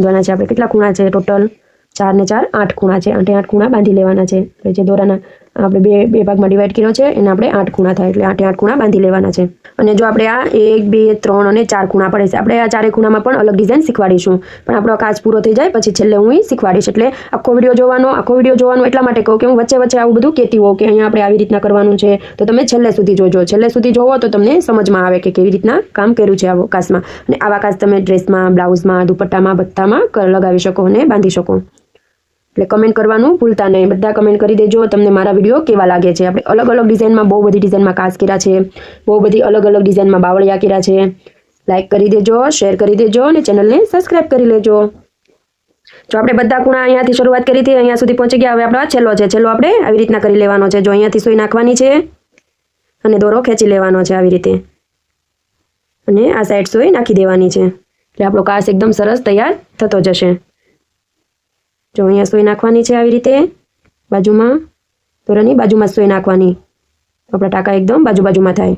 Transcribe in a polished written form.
બાંધવાના છે આપણે કેટલા ખૂણા છે ટોટલ 4 ને 4 8 ખૂણા છે 8 ખૂણા બાંધી લેવાના છે એટલે જે દોરાના આપણે બે ભાગમાં ડિવાઈડ કર્યો છે એને આપણે 8 ખૂણા થાય એટલે 8 ખૂણા બાંધી લેવાના છે અને જો આપણે આ 1 2 3 અને 4 ખૂણા પડે છે આપણે આ ચારે ખૂણામાં પણ અલગ ડિઝાઇન શીખવાડીશું પણ આપણો કાચ પૂરો થઈ જાય પછી છેલ્લે હું શીખવાડીશ એટલે આખો વિડિયો જોવાનો એટલા માટે કહું કે હું વચ્ચે આવું બધું કહેતી હોઉં કે અહીંયા આપણે આવી રીતના કરવાનું છે તો તમે છેલ્લે સુધી જોજો છેલ્લે સુધી જોવો તો તમને સમજમાં આવે કે કેવી રીતના કામ કર્યું છે આવો કાચમાં અને આવા કાચ તમે ડ્રેસમાં બ્લાઉઝમાં દુપટ્ટામાં બધામાં લગાવી શકો અને બાંધી શકો એટલે કમેન્ટ કરવાનું ભૂલતા નહીં બધા કમેન્ટ કરી દેજો તમને મારા વિડીયો કેવા લાગે છે આપણે અલગ અલગ ડિઝાઇનમાં બહુ બધી ડિઝાઇનમાં કાચ કર્યા છે બહુ બધી અલગ અલગ ડિઝાઇનમાં બાવળિયા કર્યા છે લાઈક કરી દેજો શેર કરી દેજો અને ચેનલને સબસ્ક્રાઇબ કરી લેજો જો આપણે બધા ખૂણા અહીંયાથી શરૂઆત કરી હતી અહીંયા સુધી પહોંચી ગયા હવે આપણો છેલ્લો આપણે આવી રીતના કરી લેવાનો છે જો અહીંયાથી સુઈ નાખવાની છે અને દોરો ખેંચી લેવાનો છે આવી રીતે અને આ સાઈડ સુઈ નાખી દેવાની છે એટલે આપણો કાચ એકદમ સરસ તૈયાર થતો જશે જો અહીંયા સોય નાખવાની છે આવી રીતે બાજુમાં દોરાની બાજુમાં સોય નાખવાની આપણા ટાંકા એકદમ બાજુમાં થાય